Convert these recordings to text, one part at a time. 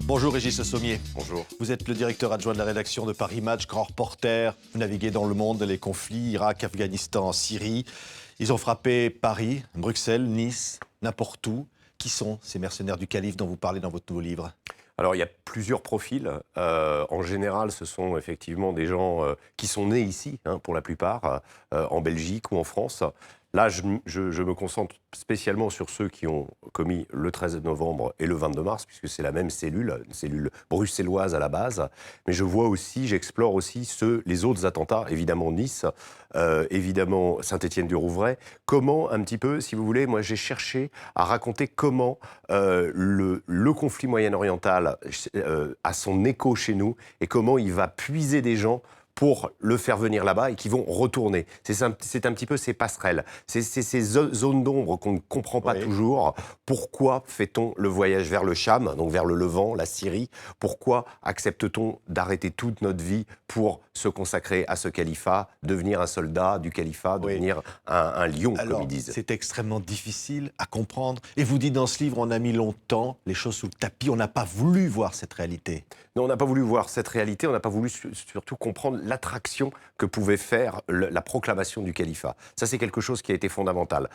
Bonjour Régis Le Sommier. Bonjour. Vous êtes le directeur adjoint de la rédaction de Paris Match, grand reporter. Vous naviguez dans le monde, les conflits, Irak, Afghanistan, Syrie. Ils ont frappé Paris, Bruxelles, Nice, n'importe où. Qui sont ces mercenaires du calife dont vous parlez dans votre nouveau livre ? Alors, il y a plusieurs profils. En général, ce sont effectivement des gens qui sont nés ici, pour la plupart, en Belgique ou en France. Là, je me concentre spécialement sur ceux qui ont commis le 13 novembre et le 22 mars, puisque c'est la même cellule, une cellule bruxelloise à la base. Mais j'explore aussi les autres attentats, évidemment Nice, évidemment Saint-Étienne-du-Rouvray. Comment, un petit peu, si vous voulez, moi j'ai cherché à raconter comment le conflit moyen-oriental a son écho chez nous et comment il va puiser des gens pour le faire venir là-bas et qui vont retourner. C'est un petit peu ces passerelles, c'est ces zones d'ombre qu'on ne comprend pas toujours. Pourquoi fait-on le voyage vers le Cham, donc vers le Levant, la Syrie ? Pourquoi accepte-t-on d'arrêter toute notre vie pour se consacrer à ce califat, devenir un soldat du califat, devenir un lion, comme ils disent ? C'est extrêmement difficile à comprendre. Et vous dites dans ce livre, on a mis longtemps les choses sous le tapis, on n'a pas voulu voir cette réalité. Non, on n'a pas voulu voir cette réalité, on n'a pas voulu surtout comprendre l'attraction que pouvait faire la proclamation du califat. Ça, c'est quelque chose qui a été fondamental.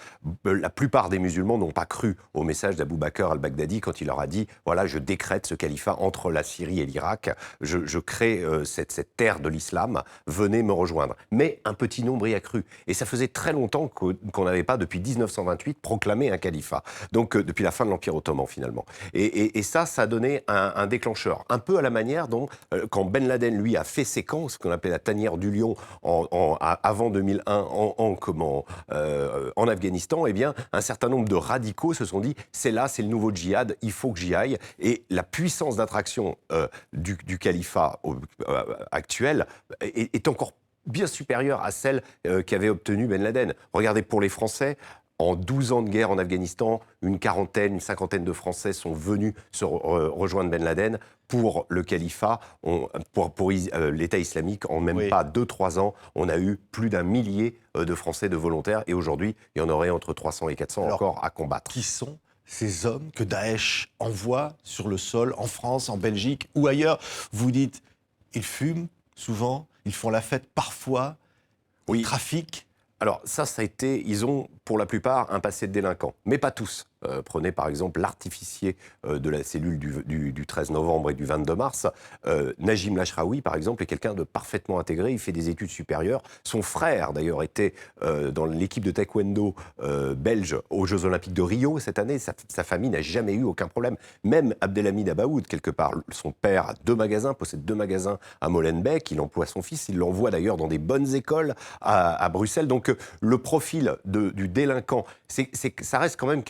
La plupart des musulmans n'ont pas cru au message d'Abou Bakr al-Baghdadi quand il leur a dit « Voilà, je décrète ce califat entre la Syrie et l'Irak, je crée cette terre de l'islam, venez me rejoindre ». Mais un petit nombre y a cru. Et ça faisait très longtemps qu'on n'avait pas, depuis 1928, proclamé un califat. Donc, depuis la fin de l'Empire ottoman, finalement. Et ça a donné un déclencheur. Un peu à la manière dont, quand Ben Laden, lui, a fait ses camps, ce qu'on appelait la tanière du lion, avant 2001, en Afghanistan, eh bien, un certain nombre de radicaux se sont dit « c'est là, c'est le nouveau djihad, il faut que j'y aille ». Et la puissance d'attraction du califat actuel est encore bien supérieure à celle qu'avait obtenue Ben Laden. Regardez, pour les Français, en 12 ans de guerre en Afghanistan, une cinquantaine de Français sont venus rejoindre Ben Laden pour le califat. Pour l'État islamique, en même pas 2-3 ans, on a eu plus d'1 millier de Français de volontaires. Et aujourd'hui, il y en aurait entre 300 et 400 encore à combattre. Qui sont ces hommes que Daesh envoie sur le sol, en France, en Belgique ou ailleurs? Vous dites, ils fument souvent, ils font la fête parfois, ils trafiquent. Alors ça a été, ils ont pour la plupart un passé de délinquants, mais pas tous. Prenez par exemple l'artificier de la cellule du 13 novembre et du 22 mars. Najim Lachraoui, par exemple, est quelqu'un de parfaitement intégré. Il fait des études supérieures. Son frère, d'ailleurs, était dans l'équipe de taekwondo belge aux Jeux Olympiques de Rio cette année. Sa famille n'a jamais eu aucun problème. Même Abdelhamid Abaoud, quelque part, son père a 2 magasins, possède 2 magasins à Molenbeek. Il emploie son fils. Il l'envoie d'ailleurs dans des bonnes écoles à Bruxelles. Donc le profil du délinquant, ça reste quand même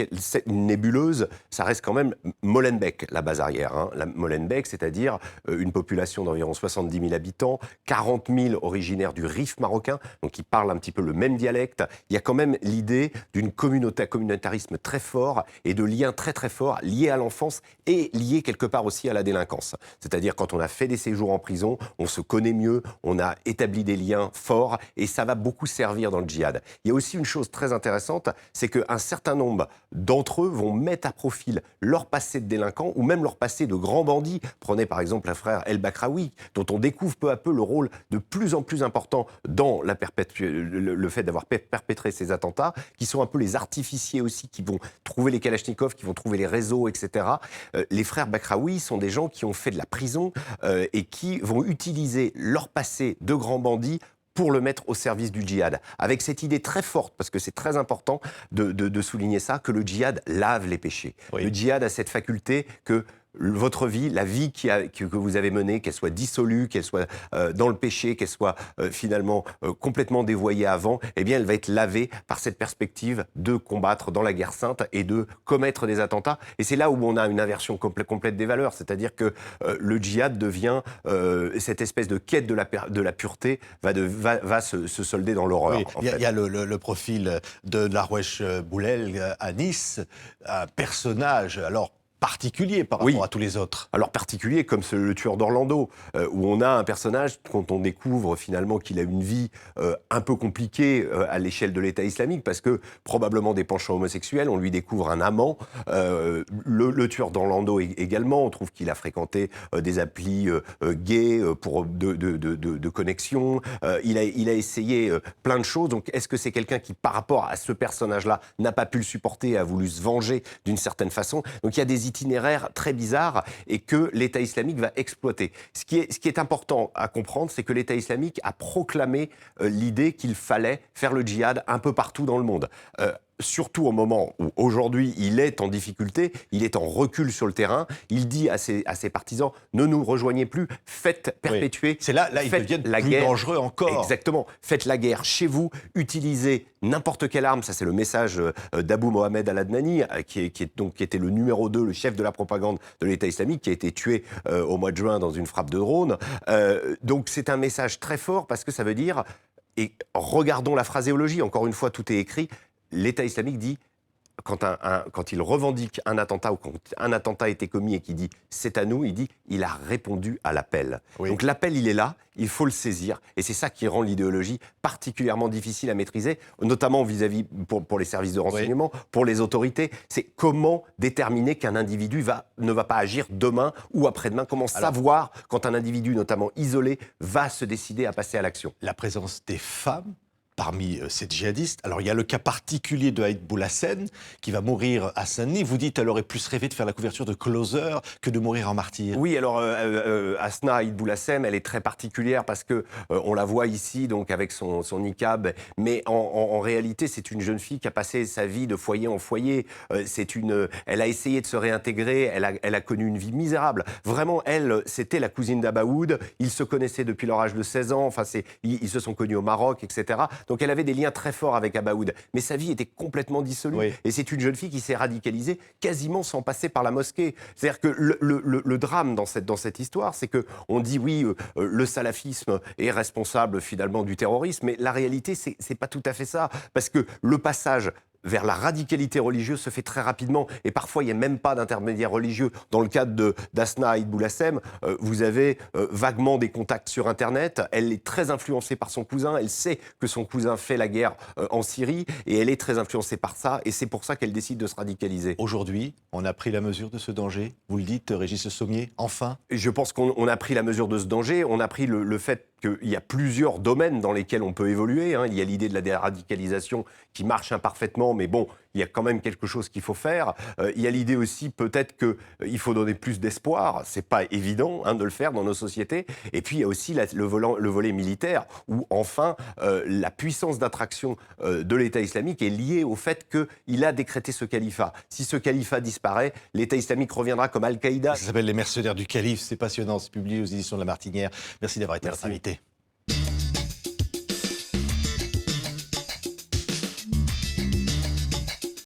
une nébuleuse, ça reste quand même Molenbeek, la base arrière. Molenbeek, c'est-à-dire une population d'environ 70 000 habitants, 40 000 originaires du Rif marocain, donc qui parlent un petit peu le même dialecte. Il y a quand même l'idée d'un communautarisme très fort et de liens très très forts liés à l'enfance et liés quelque part aussi à la délinquance. C'est-à-dire quand on a fait des séjours en prison, on se connaît mieux, on a établi des liens forts et ça va beaucoup servir dans le djihad. Il y a aussi une chose très intéressante, c'est qu'un certain nombre d'entre eux vont mettre à profil leur passé de délinquants ou même leur passé de grands bandits. Prenez par exemple le frère El Bakraoui, dont on découvre peu à peu le rôle de plus en plus important dans le fait d'avoir perpétré ces attentats, qui sont un peu les artificiers aussi, qui vont trouver les kalachnikovs, qui vont trouver les réseaux, etc. Les frères Bakraoui sont des gens qui ont fait de la prison et qui vont utiliser leur passé de grands bandits pour le mettre au service du djihad. Avec cette idée très forte, parce que c'est très important de souligner ça, que le djihad lave les péchés. Le djihad a cette faculté que votre vie, la vie que vous avez menée, qu'elle soit dissolue, qu'elle soit dans le péché, qu'elle soit finalement complètement dévoyée avant, eh bien elle va être lavée par cette perspective de combattre dans la guerre sainte et de commettre des attentats. Et c'est là où on a une inversion complète des valeurs, c'est-à-dire que le djihad devient cette espèce de quête de la pureté va se solder dans l'horreur. Il y a le profil de Darwesh Boulel à Nice, un personnage, alors particulier par rapport à tous les autres. Alors particulier comme le tueur d'Orlando, où on a un personnage, quand on découvre finalement qu'il a une vie un peu compliquée à l'échelle de l'État islamique, parce que probablement des penchants homosexuels, on lui découvre un amant. Le tueur d'Orlando également, on trouve qu'il a fréquenté des applis gays pour de connexion. Il a essayé plein de choses. Donc est-ce que c'est quelqu'un qui, par rapport à ce personnage-là, n'a pas pu le supporter et a voulu se venger d'une certaine façon? Donc il y a des itinéraires très bizarres et que l'État islamique va exploiter. Ce qui est important à comprendre, c'est que l'État islamique a proclamé l'idée qu'il fallait faire le djihad un peu partout dans le monde. Surtout au moment où aujourd'hui il est en difficulté, il est en recul sur le terrain, il dit à ses partisans, ne nous rejoignez plus, faites perpétuer. Oui. C'est là ils deviennent plus dangereux encore. Exactement. Faites la guerre chez vous, utilisez n'importe quelle arme. Ça, c'est le message d'Abou Mohamed Al-Adnani, qui était le numéro 2, le chef de la propagande de l'État islamique, qui a été tué au mois de juin dans une frappe de drone. Donc c'est un message très fort parce que ça veut dire, et regardons la phraséologie, encore une fois, tout est écrit, l'État islamique dit, quand il revendique un attentat ou quand un attentat a été commis et qu'il dit « c'est à nous », il dit « il a répondu à l'appel ». Donc l'appel, il est là, il faut le saisir. Et c'est ça qui rend l'idéologie particulièrement difficile à maîtriser, notamment vis-à-vis pour les services de renseignement, pour les autorités. C'est comment déterminer qu'un individu ne va pas agir demain ou après-demain. Comment savoir quand un individu, notamment isolé, va se décider à passer à l'action. La présence des femmes parmi ces djihadistes. Alors, il y a le cas particulier de Aïd Boulassen, qui va mourir à Saint-Denis. Vous dites, elle aurait plus rêvé de faire la couverture de Closer que de mourir en martyr. Oui, alors, Asna Aïd Boulassen, elle est très particulière parce que on la voit ici, donc, avec son niqab. Mais en réalité, c'est une jeune fille qui a passé sa vie de foyer en foyer. Elle a essayé de se réintégrer. Elle a connu une vie misérable. Vraiment, elle, c'était la cousine d'Abaoud. Ils se connaissaient depuis leur âge de 16 ans. Enfin, ils se sont connus au Maroc, etc. Donc elle avait des liens très forts avec Abaoud, mais sa vie était complètement dissolue. Oui. Et c'est une jeune fille qui s'est radicalisée quasiment sans passer par la mosquée. C'est-à-dire que le drame dans cette histoire, c'est qu'on dit oui, le salafisme est responsable finalement du terrorisme, mais la réalité, c'est pas tout à fait ça. Parce que le passage vers la radicalité religieuse se fait très rapidement. Et parfois, il n'y a même pas d'intermédiaire religieux. Dans le cadre d'Asna Aïd Boulassen, vous avez vaguement des contacts sur Internet. Elle est très influencée par son cousin. Elle sait que son cousin fait la guerre en Syrie. Et elle est très influencée par ça. Et c'est pour ça qu'elle décide de se radicaliser. Aujourd'hui, on a pris la mesure de ce danger. Vous le dites, Régis Le Sommier, enfin. Je pense qu'on a pris la mesure de ce danger. On a pris le fait qu'il y a plusieurs domaines dans lesquels on peut évoluer. Il y a l'idée de la déradicalisation qui marche imparfaitement, mais bon, il y a quand même quelque chose qu'il faut faire. Il y a l'idée aussi peut-être qu'il faut donner plus d'espoir. C'est pas évident de le faire dans nos sociétés. Et puis il y a aussi le volet militaire, où enfin la puissance d'attraction de l'État islamique est liée au fait qu'il a décrété ce califat. Si ce califat disparaît, l'État islamique reviendra comme Al-Qaïda. Ça s'appelle Les Mercenaires du Calife. C'est passionnant. C'est publié aux éditions de La Martinière. Merci d'avoir été notre invité.